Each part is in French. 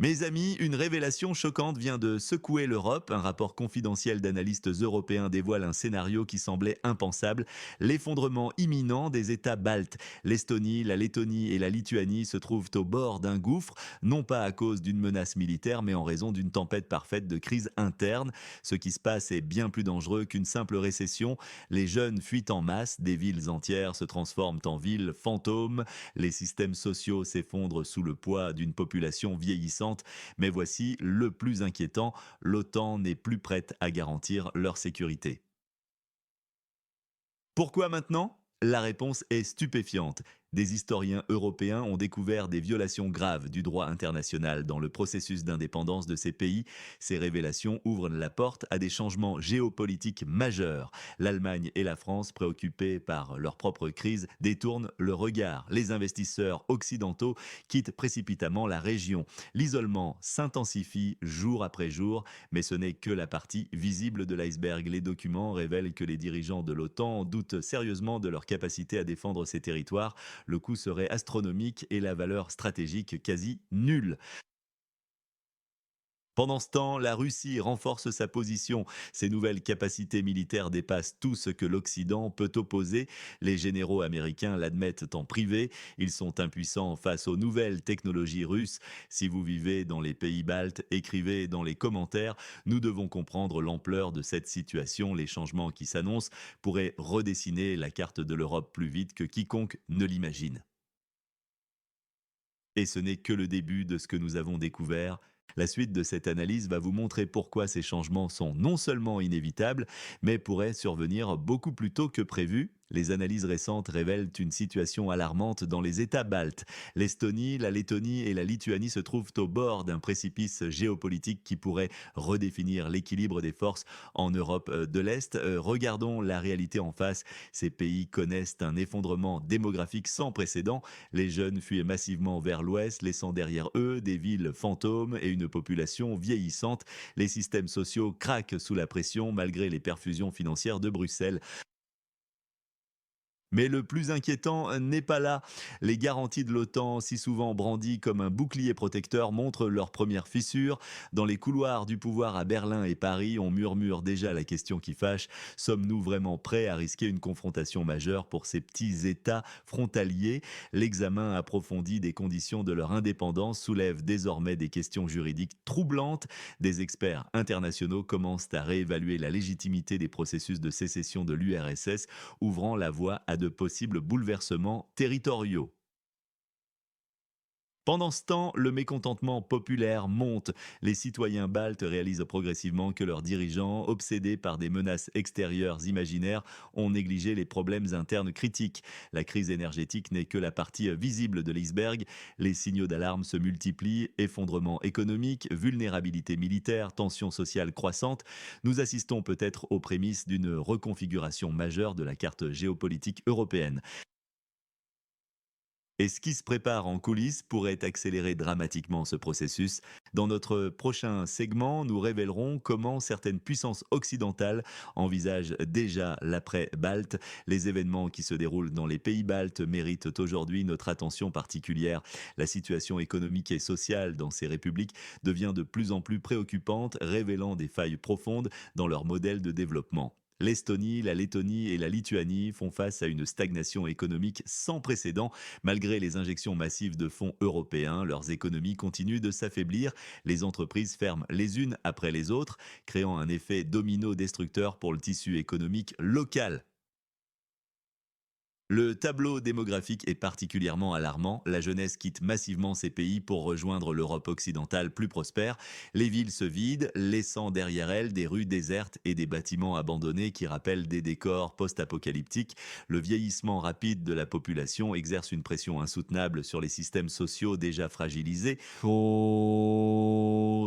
Mes amis, une révélation choquante vient de secouer l'Europe. Un rapport confidentiel d'analystes européens dévoile un scénario qui semblait impensable. L'effondrement imminent des États baltes. L'Estonie, la Lettonie et la Lituanie se trouvent au bord d'un gouffre, non pas à cause d'une menace militaire, mais en raison d'une tempête parfaite de crise interne. Ce qui se passe est bien plus dangereux qu'une simple récession. Les jeunes fuient en masse, des villes entières se transforment en villes fantômes, les systèmes sociaux s'effondrent sous le poids d'une population vieillissante, mais voici le plus inquiétant, l'OTAN n'est plus prête à garantir leur sécurité. Pourquoi maintenant? La réponse est stupéfiante. Des historiens européens ont découvert des violations graves du droit international dans le processus d'indépendance de ces pays. Ces révélations ouvrent la porte à des changements géopolitiques majeurs. L'Allemagne et la France, préoccupées par leur propre crise, détournent le regard. Les investisseurs occidentaux quittent précipitamment la région. L'isolement s'intensifie jour après jour, mais ce n'est que la partie visible de l'iceberg. Les documents révèlent que les dirigeants de l'OTAN doutent sérieusement de leur capacité à défendre ces territoires. Le coût serait astronomique et la valeur stratégique quasi nulle. Pendant ce temps, la Russie renforce sa position. Ses nouvelles capacités militaires dépassent tout ce que l'Occident peut opposer. Les généraux américains l'admettent en privé. Ils sont impuissants face aux nouvelles technologies russes. Si vous vivez dans les pays baltes, écrivez dans les commentaires. Nous devons comprendre l'ampleur de cette situation. Les changements qui s'annoncent pourraient redessiner la carte de l'Europe plus vite que quiconque ne l'imagine. Et ce n'est que le début de ce que nous avons découvert. La suite de cette analyse va vous montrer pourquoi ces changements sont non seulement inévitables, mais pourraient survenir beaucoup plus tôt que prévu. Les analyses récentes révèlent une situation alarmante dans les États baltes. L'Estonie, la Lettonie et la Lituanie se trouvent au bord d'un précipice géopolitique qui pourrait redéfinir l'équilibre des forces en Europe de l'Est. Regardons la réalité en face. Ces pays connaissent un effondrement démographique sans précédent. Les jeunes fuient massivement vers l'ouest, laissant derrière eux des villes fantômes et une population vieillissante. Les systèmes sociaux craquent sous la pression malgré les perfusions financières de Bruxelles. Mais le plus inquiétant n'est pas là. Les garanties de l'OTAN, si souvent brandies comme un bouclier protecteur, montrent leurs premières fissures. Dans les couloirs du pouvoir à Berlin et Paris, on murmure déjà la question qui fâche. Sommes-nous vraiment prêts à risquer une confrontation majeure pour ces petits États frontaliers? L'examen approfondi des conditions de leur indépendance soulève désormais des questions juridiques troublantes. Des experts internationaux commencent à réévaluer la légitimité des processus de sécession de l'URSS, ouvrant la voie à de possibles bouleversements territoriaux. Pendant ce temps, le mécontentement populaire monte. Les citoyens baltes réalisent progressivement que leurs dirigeants, obsédés par des menaces extérieures imaginaires, ont négligé les problèmes internes critiques. La crise énergétique n'est que la partie visible de l'iceberg. Les signaux d'alarme se multiplient, effondrement économique, vulnérabilité militaire, tensions sociales croissantes. Nous assistons peut-être aux prémices d'une reconfiguration majeure de la carte géopolitique européenne. Et ce qui se prépare en coulisses pourrait accélérer dramatiquement ce processus. Dans notre prochain segment, nous révélerons comment certaines puissances occidentales envisagent déjà l'après-Balte. Les événements qui se déroulent dans les pays baltes méritent aujourd'hui notre attention particulière. La situation économique et sociale dans ces républiques devient de plus en plus préoccupante, révélant des failles profondes dans leur modèle de développement. L'Estonie, la Lettonie et la Lituanie font face à une stagnation économique sans précédent. Malgré les injections massives de fonds européens, leurs économies continuent de s'affaiblir. Les entreprises ferment les unes après les autres, créant un effet domino destructeur pour le tissu économique local. Le tableau démographique est particulièrement alarmant. La jeunesse quitte massivement ces pays pour rejoindre l'Europe occidentale plus prospère. Les villes se vident, laissant derrière elles des rues désertes et des bâtiments abandonnés qui rappellent des décors post-apocalyptiques. Le vieillissement rapide de la population exerce une pression insoutenable sur les systèmes sociaux déjà fragilisés.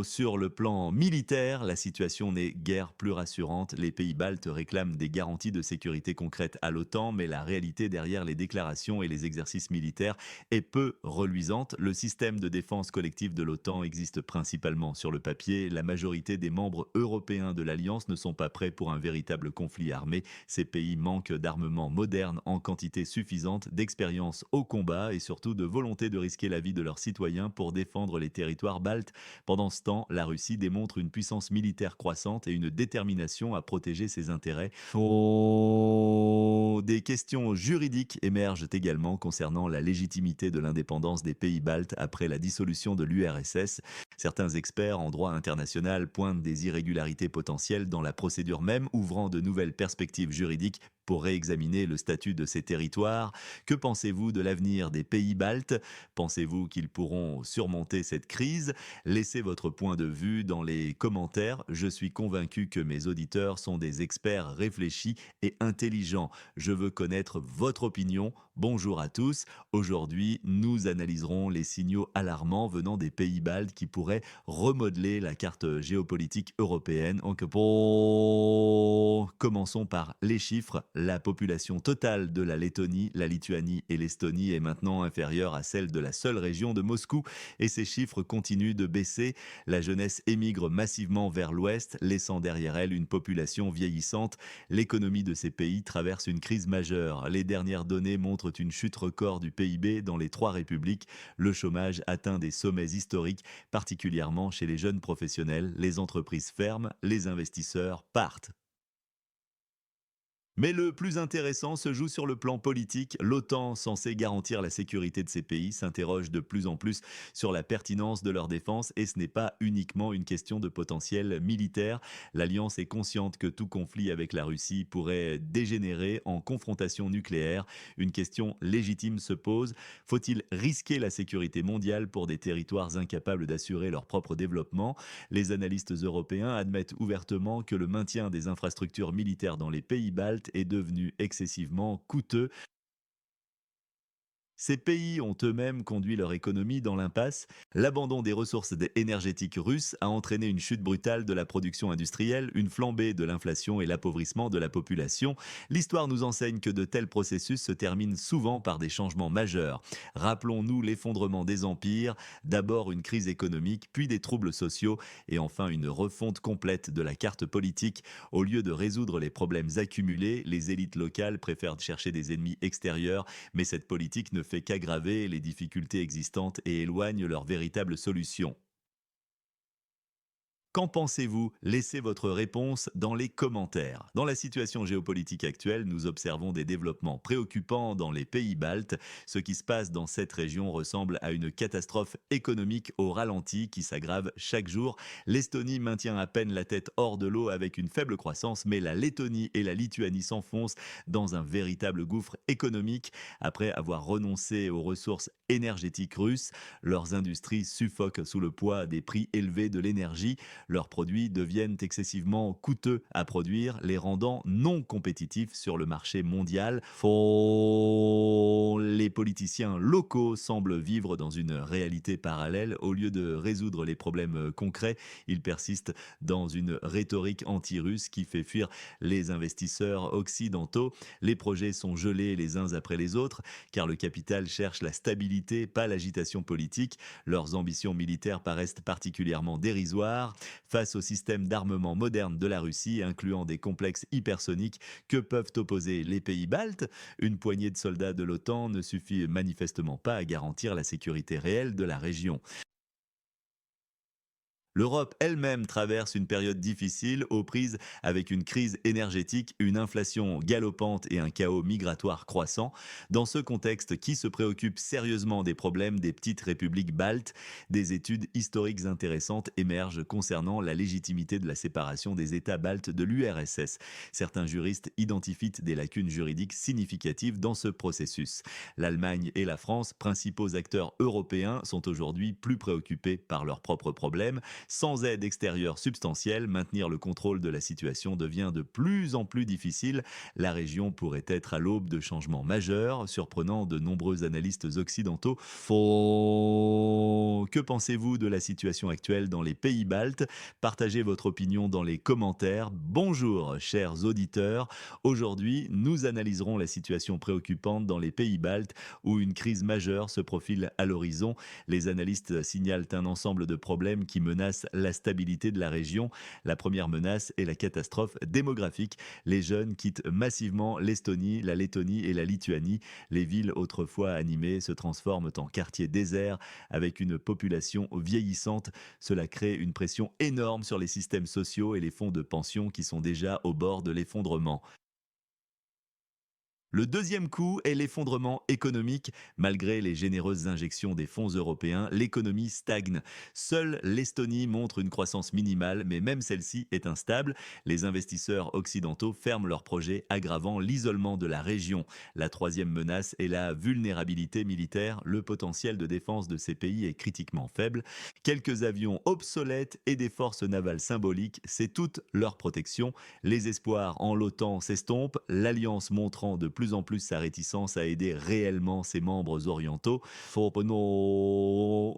Sur le plan militaire, la situation n'est guère plus rassurante. Les pays baltes réclament des garanties de sécurité concrètes à l'OTAN, mais la réalité derrière les déclarations et les exercices militaires est peu reluisante. Le système de défense collective de l'OTAN existe principalement sur le papier. La majorité des membres européens de l'Alliance ne sont pas prêts pour un véritable conflit armé. Ces pays manquent d'armement moderne en quantité suffisante, d'expérience au combat et surtout de volonté de risquer la vie de leurs citoyens pour défendre les territoires baltes. Pendant ce temps, la Russie démontre une puissance militaire croissante et une détermination à protéger ses intérêts. Des questions juridiques émergent également concernant la légitimité de l'indépendance des pays baltes après la dissolution de l'URSS. Certains experts en droit international pointent des irrégularités potentielles dans la procédure même, ouvrant de nouvelles perspectives juridiques pour réexaminer le statut de ces territoires. Que pensez-vous de l'avenir des pays baltes? Pensez-vous qu'ils pourront surmonter cette crise? Laissez votre point de vue dans les commentaires. Je suis convaincu que mes auditeurs sont des experts réfléchis et intelligents. Je veux connaître votre opinion. Bonjour à tous. Aujourd'hui, nous analyserons les signaux alarmants venant des pays baltes qui pourraient remodeler la carte géopolitique européenne. Commençons par les chiffres. La population totale de la Lettonie, la Lituanie et l'Estonie est maintenant inférieure à celle de la seule région de Moscou et ces chiffres continuent de baisser. La jeunesse émigre massivement vers l'ouest, laissant derrière elle une population vieillissante. L'économie de ces pays traverse une crise majeure. Les dernières données montrent une chute record du PIB dans les trois républiques. Le chômage atteint des sommets historiques, particulièrement chez les jeunes professionnels. Les entreprises ferment, les investisseurs partent. Mais le plus intéressant se joue sur le plan politique. L'OTAN, censée garantir la sécurité de ces pays, s'interroge de plus en plus sur la pertinence de leur défense et ce n'est pas uniquement une question de potentiel militaire. L'Alliance est consciente que tout conflit avec la Russie pourrait dégénérer en confrontation nucléaire. Une question légitime se pose. Faut-il risquer la sécurité mondiale pour des territoires incapables d'assurer leur propre développement? Les analystes européens admettent ouvertement que le maintien des infrastructures militaires dans les pays baltes est devenu excessivement coûteux. Ces pays ont eux-mêmes conduit leur économie dans l'impasse. L'abandon des ressources énergétiques russes a entraîné une chute brutale de la production industrielle, une flambée de l'inflation et l'appauvrissement de la population. L'histoire nous enseigne que de tels processus se terminent souvent par des changements majeurs. Rappelons-nous l'effondrement des empires, d'abord une crise économique, puis des troubles sociaux et enfin une refonte complète de la carte politique. Au lieu de résoudre les problèmes accumulés, les élites locales préfèrent chercher des ennemis extérieurs, mais cette politique ne fait qu'aggraver les difficultés existantes et éloigne leur véritable solution. Qu'en pensez-vous? Laissez votre réponse dans les commentaires. Dans la situation géopolitique actuelle, nous observons des développements préoccupants dans les pays baltes. Ce qui se passe dans cette région ressemble à une catastrophe économique au ralenti qui s'aggrave chaque jour. L'Estonie maintient à peine la tête hors de l'eau avec une faible croissance, mais la Lettonie et la Lituanie s'enfoncent dans un véritable gouffre économique. Après avoir renoncé aux ressources énergétiques russes, leurs industries suffoquent sous le poids des prix élevés de l'énergie. Leurs produits deviennent excessivement coûteux à produire, les rendant non compétitifs sur le marché mondial. Les politiciens locaux semblent vivre dans une réalité parallèle. Au lieu de résoudre les problèmes concrets, ils persistent dans une rhétorique anti-russe qui fait fuir les investisseurs occidentaux. Les projets sont gelés les uns après les autres, car le capital cherche la stabilité, pas l'agitation politique. Leurs ambitions militaires paraissent particulièrement dérisoires. Face au système d'armement moderne de la Russie, incluant des complexes hypersoniques, que peuvent opposer les pays baltes? Une poignée de soldats de l'OTAN ne suffit manifestement pas à garantir la sécurité réelle de la région. L'Europe elle-même traverse une période difficile aux prises avec une crise énergétique, une inflation galopante et un chaos migratoire croissant. Dans ce contexte, qui se préoccupe sérieusement des problèmes des petites républiques baltes? Des études historiques intéressantes émergent concernant la légitimité de la séparation des États baltes de l'URSS. Certains juristes identifient des lacunes juridiques significatives dans ce processus. L'Allemagne et la France, principaux acteurs européens, sont aujourd'hui plus préoccupés par leurs propres problèmes. Sans aide extérieure substantielle, maintenir le contrôle de la situation devient de plus en plus difficile. La région pourrait être à l'aube de changements majeurs, surprenant de nombreux analystes occidentaux. Que pensez-vous de la situation actuelle dans les pays baltes? Partagez votre opinion dans les commentaires. Bonjour, chers auditeurs. Aujourd'hui, nous analyserons la situation préoccupante dans les pays baltes où une crise majeure se profile à l'horizon. Les analystes signalent un ensemble de problèmes qui menacent la stabilité de la région. La première menace est la catastrophe démographique. Les jeunes quittent massivement l'Estonie, la Lettonie et la Lituanie. Les villes autrefois animées se transforment en quartiers déserts avec une population vieillissante. Cela crée une pression énorme sur les systèmes sociaux et les fonds de pension qui sont déjà au bord de l'effondrement. Le deuxième coup est l'effondrement économique. Malgré les généreuses injections des fonds européens, l'économie stagne. Seule l'Estonie montre une croissance minimale, mais même celle-ci est instable. Les investisseurs occidentaux ferment leurs projets, aggravant l'isolement de la région. La troisième menace est la vulnérabilité militaire. Le potentiel de défense de ces pays est critiquement faible. Quelques avions obsolètes et des forces navales symboliques, c'est toute leur protection. Les espoirs en l'OTAN s'estompent, l'Alliance montrant de plus en plus sa réticence à aider réellement ses membres orientaux.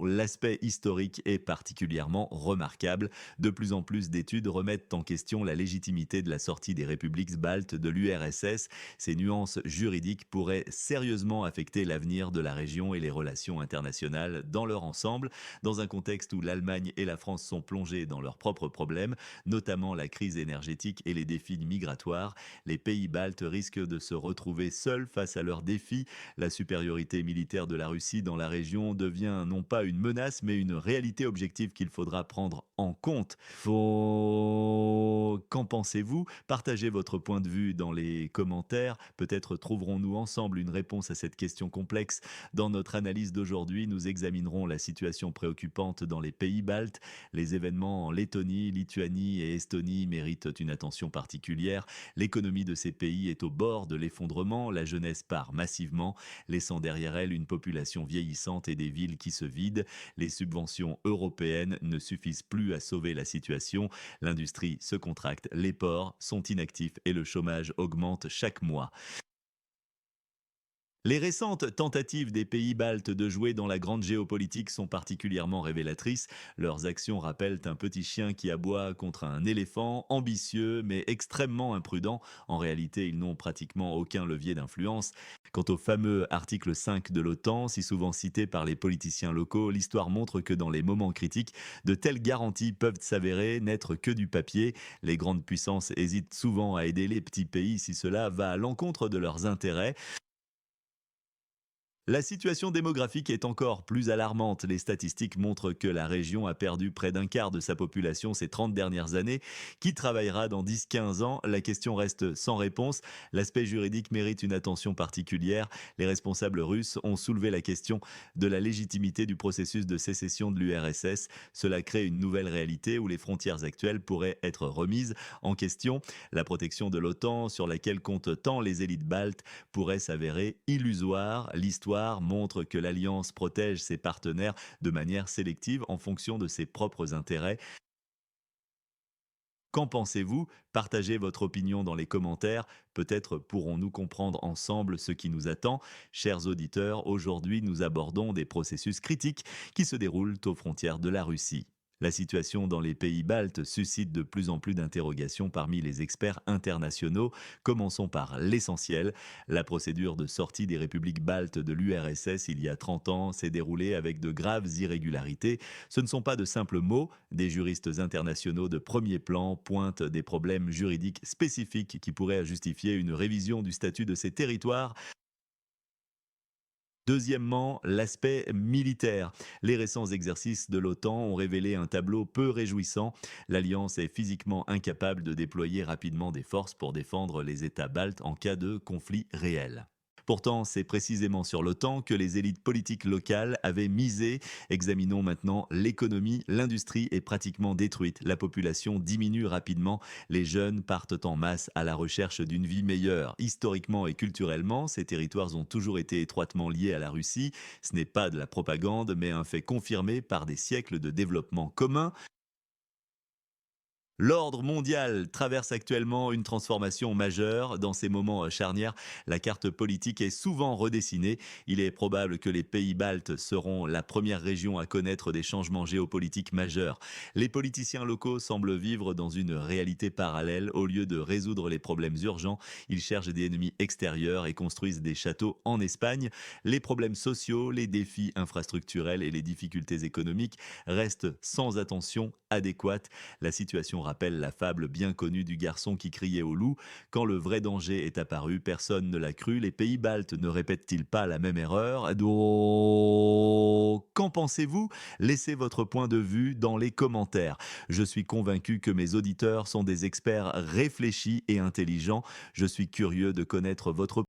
L'aspect historique est particulièrement remarquable. De plus en plus d'études remettent en question la légitimité de la sortie des républiques baltes de l'URSS. Ces nuances juridiques pourraient sérieusement affecter l'avenir de la région et les relations internationales dans leur ensemble, dans un contexte où l'Allemagne et la France sont plongées dans leurs propres problèmes, notamment la crise énergétique et les défis migratoires. Les pays baltes risquent de se retrouver seuls face à leurs défis. La supériorité militaire de la Russie dans la région devient non pas une menace, mais une réalité objective qu'il faudra prendre en compte. Qu'en pensez-vous? Partagez votre point de vue dans les commentaires. Peut-être trouverons-nous ensemble une réponse à cette question complexe. Dans notre analyse d'aujourd'hui, nous examinerons la situation préoccupante dans les pays baltes. Les événements en Lettonie, Lituanie et Estonie méritent une attention particulière. L'économie de ces pays est au bord de l'effondrement, la jeunesse part massivement, laissant derrière elle une population vieillissante et des villes qui se vident. Les subventions européennes ne suffisent plus à sauver la situation. L'industrie se contracte, les ports sont inactifs et le chômage augmente chaque mois. Les récentes tentatives des pays baltes de jouer dans la grande géopolitique sont particulièrement révélatrices. Leurs actions rappellent un petit chien qui aboie contre un éléphant, ambitieux mais extrêmement imprudent. En réalité, ils n'ont pratiquement aucun levier d'influence. Quant au fameux article 5 de l'OTAN, si souvent cité par les politiciens locaux, l'histoire montre que dans les moments critiques, de telles garanties peuvent s'avérer n'être que du papier. Les grandes puissances hésitent souvent à aider les petits pays si cela va à l'encontre de leurs intérêts. La situation démographique est encore plus alarmante. Les statistiques montrent que la région a perdu près d'un quart de sa population ces 30 dernières années. Qui travaillera dans 10-15 ans? La question reste sans réponse. L'aspect juridique mérite une attention particulière. Les responsables russes ont soulevé la question de la légitimité du processus de sécession de l'URSS. Cela crée une nouvelle réalité où les frontières actuelles pourraient être remises en question. La protection de l'OTAN, sur laquelle comptent tant les élites baltes, pourrait s'avérer illusoire. L'histoire montre que l'Alliance protège ses partenaires de manière sélective en fonction de ses propres intérêts. Qu'en pensez-vous? Partagez votre opinion dans les commentaires. Peut-être pourrons-nous comprendre ensemble ce qui nous attend. Chers auditeurs, aujourd'hui nous abordons des processus critiques qui se déroulent aux frontières de la Russie. La situation dans les pays baltes suscite de plus en plus d'interrogations parmi les experts internationaux. Commençons par l'essentiel. La procédure de sortie des républiques baltes de l'URSS il y a 30 ans s'est déroulée avec de graves irrégularités. Ce ne sont pas de simples mots. Des juristes internationaux de premier plan pointent des problèmes juridiques spécifiques qui pourraient justifier une révision du statut de ces territoires. Deuxièmement, l'aspect militaire. Les récents exercices de l'OTAN ont révélé un tableau peu réjouissant. L'Alliance est physiquement incapable de déployer rapidement des forces pour défendre les États baltes en cas de conflit réel. Pourtant, c'est précisément sur l'OTAN que les élites politiques locales avaient misé. Examinons maintenant l'économie. L'industrie est pratiquement détruite. La population diminue rapidement. Les jeunes partent en masse à la recherche d'une vie meilleure. Historiquement et culturellement, ces territoires ont toujours été étroitement liés à la Russie. Ce n'est pas de la propagande, mais un fait confirmé par des siècles de développement commun. L'ordre mondial traverse actuellement une transformation majeure. Dans ces moments charnières, la carte politique est souvent redessinée. Il est probable que les pays baltes seront la première région à connaître des changements géopolitiques majeurs. Les politiciens locaux semblent vivre dans une réalité parallèle. Au lieu de résoudre les problèmes urgents, ils cherchent des ennemis extérieurs et construisent des châteaux en Espagne. Les problèmes sociaux, les défis infrastructurels et les difficultés économiques restent sans attention adéquate. La situation rappelle la fable bien connue du garçon qui criait au loup. Quand le vrai danger est apparu, personne ne l'a cru. Les pays baltes ne répètent-ils pas la même erreur? Donc, qu'en pensez-vous? Laissez votre point de vue dans les commentaires. Je suis convaincu que mes auditeurs sont des experts réfléchis et intelligents. Je suis curieux de connaître votre